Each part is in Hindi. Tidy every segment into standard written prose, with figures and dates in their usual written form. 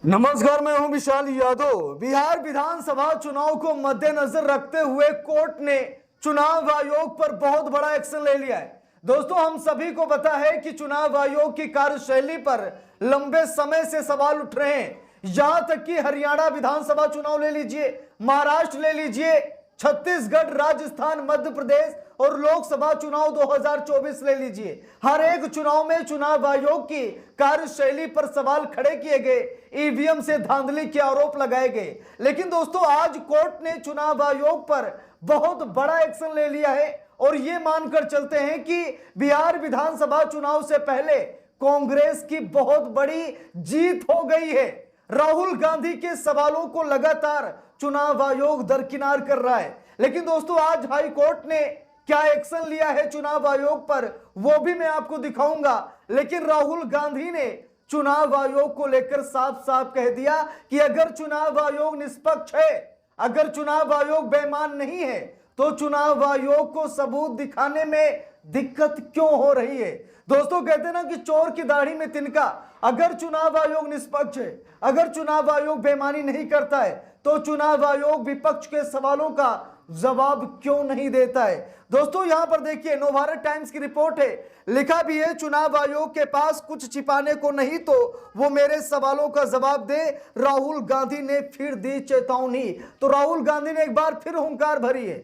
नमस्कार, मैं हूं विशाल यादव। बिहार विधानसभा चुनाव को मद्देनजर रखते हुए कोर्ट ने चुनाव आयोग पर बहुत बड़ा एक्शन ले लिया है। दोस्तों, हम सभी को पता है कि चुनाव आयोग की कार्यशैली पर लंबे समय से सवाल उठ रहे हैं। यहां तक कि हरियाणा विधानसभा चुनाव ले लीजिए, महाराष्ट्र ले लीजिए, छत्तीसगढ़, राजस्थान, मध्य प्रदेश और लोकसभा चुनाव 2024 ले लीजिए। हर एक चुनाव में चुनाव आयोग की कार्यशैली पर सवाल खड़े किए गए, ईवीएम से धांधली के आरोप लगाए गए। लेकिन दोस्तों, आज कोर्ट ने चुनाव आयोग पर बहुत बड़ा एक्शन ले लिया है और ये मानकर चलते हैं कि बिहार विधानसभा चुनाव से पहले कांग्रेस की बहुत बड़ी जीत हो गई है। राहुल गांधी के सवालों को लगातार चुनाव आयोग दरकिनार कर रहा है। लेकिन दोस्तों, आज हाई कोर्ट ने क्या एक्शन लिया है चुनाव आयोग पर, वो भी मैं आपको दिखाऊंगा। लेकिन राहुल गांधी ने चुनाव आयोग को लेकर साफ साफ कह दिया कि अगर चुनाव आयोग निष्पक्ष है, अगर चुनाव आयोग बेईमान नहीं है, तो चुनाव आयोग को सबूत दिखाने में दिक्कत क्यों हो रही है। दोस्तों, कहते हैं ना कि चोर की दाढ़ी में तिनका। अगर चुनाव आयोग निष्पक्ष है, अगर चुनाव आयोग बेईमानी नहीं करता है, तो चुनाव आयोग विपक्ष के सवालों का जवाब क्यों नहीं देता है। दोस्तों, यहां पर देखिए, नवभारत टाइम्स की रिपोर्ट है, लिखा भी है, चुनाव आयोग के पास कुछ छिपाने को नहीं तो वो मेरे सवालों का जवाब दे। राहुल गांधी ने फिर दी चेतावनी। तो राहुल गांधी ने एक बार फिर हुंकार भरी है।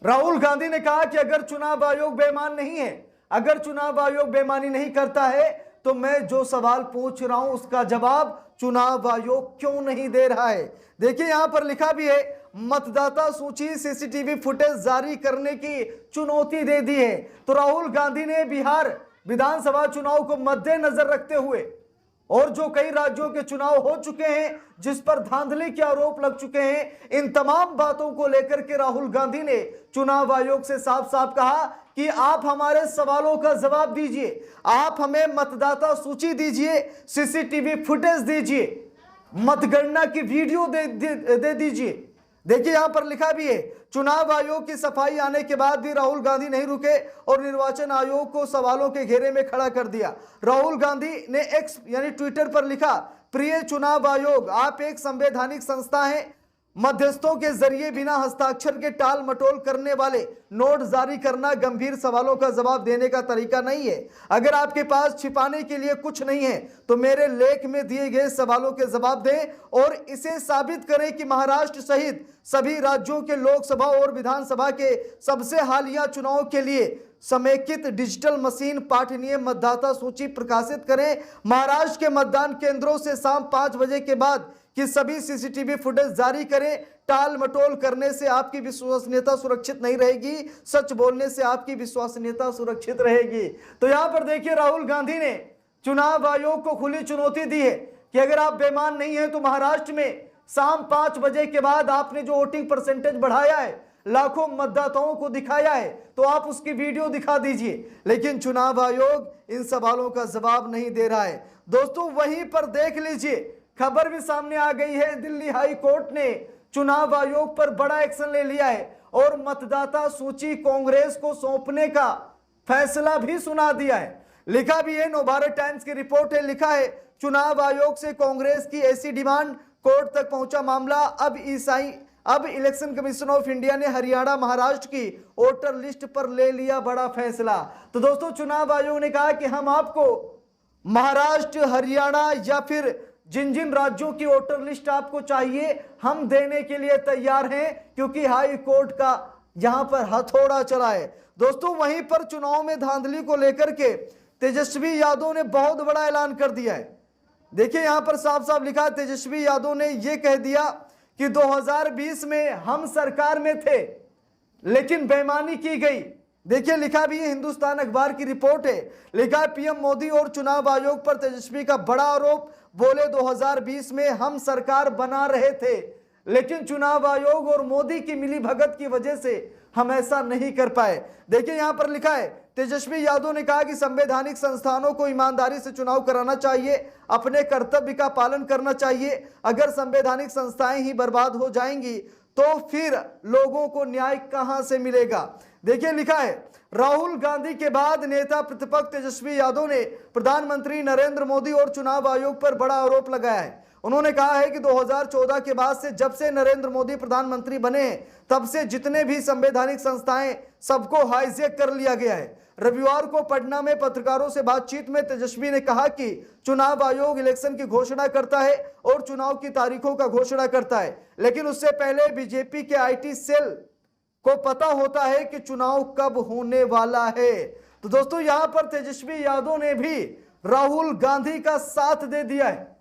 राहुल गांधी ने कहा कि अगर चुनाव आयोग बेईमान नहीं है, अगर चुनाव आयोग बेईमानी नहीं करता है, तो मैं जो सवाल पूछ रहा हूं उसका जवाब चुनाव आयोग क्यों नहीं दे रहा है। देखिए, यहां पर लिखा भी है, मतदाता सूची सीसीटीवी फुटेज जारी करने की चुनौती दे दी है। तो राहुल गांधी ने बिहार विधानसभा चुनाव को मद्देनजर रखते हुए और जो कई राज्यों के चुनाव हो चुके हैं जिस पर धांधली के आरोप लग चुके हैं, इन तमाम बातों को लेकर के राहुल गांधी ने चुनाव आयोग से साफ साफ कहा कि आप हमारे सवालों का जवाब दीजिए, आप हमें मतदाता सूची दीजिए, सीसीटीवी फुटेज दीजिए, मतगणना की वीडियो दे दीजिए। देखिए, यहां पर लिखा भी है, चुनाव आयोग की सफाई आने के बाद भी राहुल गांधी नहीं रुके और निर्वाचन आयोग को सवालों के घेरे में खड़ा कर दिया। राहुल गांधी ने एक्स यानी ट्विटर पर लिखा, प्रिय चुनाव आयोग, आप एक संवैधानिक संस्था हैं। मध्यस्थों के जरिए बिना हस्ताक्षर के टाल मटोल करने वाले नोट जारी करना गंभीर सवालों का जवाब देने का तरीका नहीं है। अगर आपके पास छिपाने के लिए कुछ नहीं है तो मेरे लेख में दिए गए सवालों के जवाब दें और इसे साबित करें कि महाराष्ट्र सहित सभी राज्यों के लोकसभा और विधानसभा के सबसे हालिया चुनाव के लिए समेकित डिजिटल मशीन पाठनीय मतदाता सूची प्रकाशित करें। महाराष्ट्र के मतदान केंद्रों से शाम 5 बजे के बाद कि सभी सीसीटीवी फुटेज जारी करें। टाल मटोल करने से आपकी विश्वसनीयता सुरक्षित नहीं रहेगी, सच बोलने से आपकी विश्वसनीयता सुरक्षित रहेगी। तो यहां पर देखिए, राहुल गांधी ने चुनाव आयोग को खुली चुनौती दी है कि अगर आप बेईमान नहीं है तो महाराष्ट्र में शाम 5 बजे के बाद आपने जो वोटिंग परसेंटेज बढ़ाया है, लाखों मतदाताओं को दिखाया है, तो आप उसकी वीडियो दिखा दीजिए। लेकिन चुनाव आयोग इन सवालों का जवाब नहीं दे रहा है। दोस्तों, वहीं पर देख लीजिए, खबर भी सामने आ गई है, दिल्ली हाई कोर्ट ने चुनाव आयोग पर बड़ा एक्शन ले लिया है और मतदाता सूची कांग्रेस को सौंपने का फैसला भी सुना दिया है। लिखा भी है, नवभारत टाइम्स की रिपोर्ट है, लिखा है, चुनाव आयोग से कांग्रेस की ऐसी डिमांड, कोर्ट तक पहुंचा मामला। अब इलेक्शन कमीशन ऑफ इंडिया ने हरियाणा, महाराष्ट्र की वोटर लिस्ट पर ले लिया बड़ा फैसला। तो दोस्तों, चुनाव आयोग ने कहा कि हम आपको महाराष्ट्र, हरियाणा या फिर जिन जिन राज्यों की वोटर लिस्ट आपको चाहिए, हम देने के लिए तैयार हैं, क्योंकि हाई कोर्ट का यहां पर हथौड़ा चला है। दोस्तों, वहीं पर चुनाव में धांधली को लेकर के तेजस्वी यादव ने बहुत बड़ा ऐलान कर दिया है। देखिए, यहां पर साफ साफ लिखा, तेजस्वी यादव ने यह कह दिया कि 2020 में हम सरकार में थे लेकिन बेईमानी की गई। देखिए, लिखा भी है, हिंदुस्तान अखबार की रिपोर्ट है, लिखा है, पीएम मोदी और चुनाव आयोग पर तेजस्वी का बड़ा आरोप, बोले 2020 में हम सरकार बना रहे थे लेकिन चुनाव आयोग और मोदी की मिलीभगत की वजह से हम ऐसा नहीं कर पाए। देखिए, यहां पर लिखा है, तेजस्वी यादव ने कहा कि संवैधानिक संस्थानों को ईमानदारी से चुनाव कराना चाहिए, अपने कर्तव्य का पालन करना चाहिए। अगर संवैधानिक संस्थाएं ही बर्बाद हो जाएंगी तो फिर लोगों को न्याय कहां से मिलेगा। देखिए, लिखा है, राहुल गांधी के बाद नेता प्रतिपक्ष तेजस्वी यादव ने प्रधानमंत्री नरेंद्र मोदी और चुनाव आयोग पर बड़ा आरोप लगाया है। उन्होंने कहा है कि 2014 के बाद से जब से नरेंद्र मोदी प्रधानमंत्री बने तब से जितने भी संवैधानिक संस्थाएं सबको हाईजैक कर लिया गया है। रविवार को पटना में पत्रकारों से बातचीत में तेजस्वी ने कहा कि चुनाव आयोग इलेक्शन की घोषणा करता है और चुनाव की तारीखों का घोषणा करता है, लेकिन उससे पहले बीजेपी के आईटी सेल को पता होता है कि चुनाव कब होने वाला है। तो दोस्तों यहां पर तेजस्वी यादव ने भी राहुल गांधी का साथ दे दिया है।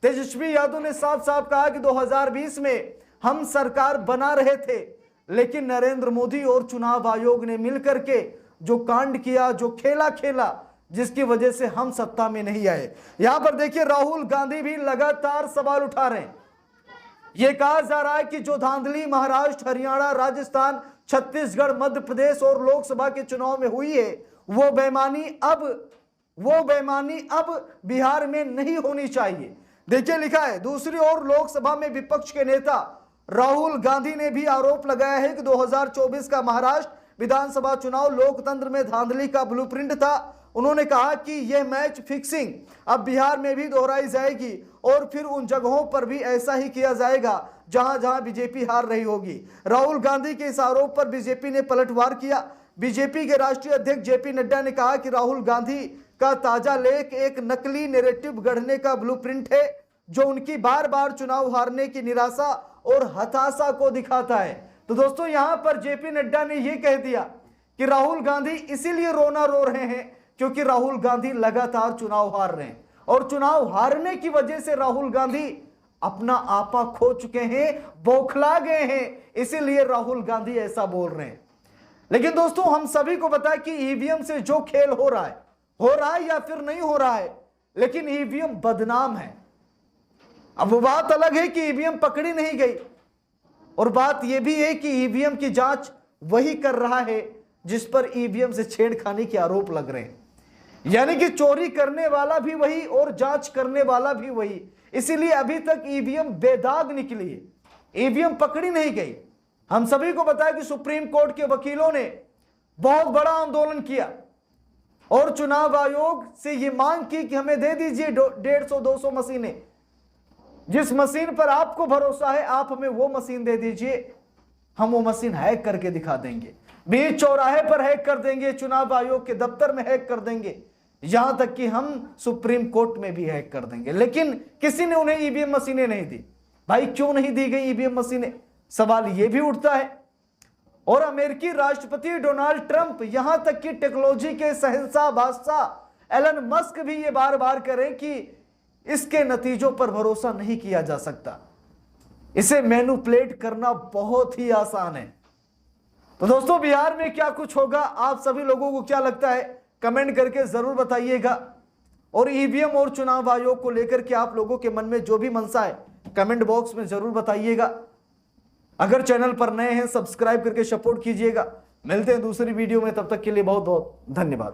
तेजस्वी यादव ने साफ साफ कहा कि 2020 में हम सरकार बना रहे थे, लेकिन नरेंद्र मोदी और चुनाव आयोग ने मिलकर के जो कांड किया, जो खेला खेला, जिसकी वजह से हम सत्ता में नहीं आए। यहां पर देखिए राहुल गांधी भी लगातार सवाल उठा रहे हैं। यह कहा जा रहा है कि जो धांधली महाराष्ट्र, हरियाणा, राजस्थान, छत्तीसगढ़, मध्य प्रदेश और लोकसभा के चुनाव में हुई है, वो बेईमानी अब बिहार में नहीं होनी चाहिए। देखिए लिखा है, दूसरी ओर लोकसभा में विपक्ष के नेता राहुल गांधी ने भी आरोप लगाया है कि 2024 का महाराष्ट्र विधानसभा चुनाव लोकतंत्र में धांधली का ब्लूप्रिंट था। उन्होंने कहा कि यह मैच फिक्सिंग अब बिहार में भी दोहराई जाएगी और फिर उन जगहों पर भी ऐसा ही किया जाएगा जहां जहां बीजेपी हार रही होगी। राहुल गांधी के इस आरोप पर बीजेपी ने पलटवार किया। बीजेपी के राष्ट्रीय अध्यक्ष जेपी नड्डा ने कहा कि राहुल गांधी का ताजा लेख एक नकली नैरेटिव गढ़ने का ब्लूप्रिंट है, जो उनकी बार बार चुनाव हारने की निराशा और हताशा को दिखाता है। तो दोस्तों यहां पर जेपी नड्डा ने यह कह दिया कि राहुल गांधी इसीलिए रोना रो रहे हैं क्योंकि राहुल गांधी लगातार चुनाव हार रहे हैं और चुनाव हारने की वजह से राहुल गांधी अपना आपा खो चुके हैं, बौखला गए हैं, इसीलिए राहुल गांधी ऐसा बोल रहे हैं। लेकिन दोस्तों हम सभी को पता है कि ईवीएम से जो खेल हो रहा है या फिर नहीं हो रहा है, लेकिन ईवीएम बदनाम है। अब वो बात अलग है कि ईवीएम पकड़ी नहीं गई, और बात यह भी है कि ईवीएम की जांच वही कर रहा है जिस पर ईवीएम से छेड़खानी के आरोप लग रहे हैं, यानी कि चोरी करने वाला भी वही और जांच करने वाला भी वही। इसीलिए अभी तक ईवीएम बेदाग निकली है, ईवीएम पकड़ी नहीं गई। हम सभी को बताया कि सुप्रीम कोर्ट के वकीलों ने बहुत बड़ा आंदोलन किया और चुनाव आयोग से यह मांग की कि हमें दे दीजिए 150-200 मशीनें। जिस मशीन पर आपको भरोसा है आप हमें वो मशीन दे दीजिए, हम वो मशीन हैक करके दिखा देंगे, बीच चौराहे पर हैक कर देंगे, चुनाव आयोग के दफ्तर में हैक कर देंगे, यहां तक कि हम सुप्रीम कोर्ट में भी हैक कर देंगे। लेकिन किसी ने उन्हें ईवीएम मशीनें नहीं दी। भाई क्यों नहीं दी गई ईवीएम मशीनें, सवाल यह भी उठता है। और अमेरिकी राष्ट्रपति डोनाल्ड ट्रंप, यहां तक कि टेक्नोलॉजी के शहंशाह बादशाह एलन मस्क भी ये बार बार करें कि इसके नतीजों पर भरोसा नहीं किया जा सकता, इसे मैनिपुलेट करना बहुत ही आसान है। तो दोस्तों बिहार में क्या कुछ होगा, आप सभी लोगों को क्या लगता है, कमेंट करके जरूर बताइएगा। और ईवीएम और चुनाव आयोग को लेकर के आप लोगों के मन में जो भी मनसा है कमेंट बॉक्स में जरूर बताइएगा। अगर चैनल पर नए हैं सब्सक्राइब करके सपोर्ट कीजिएगा। मिलते हैं दूसरी वीडियो में, तब तक के लिए बहुत बहुत धन्यवाद।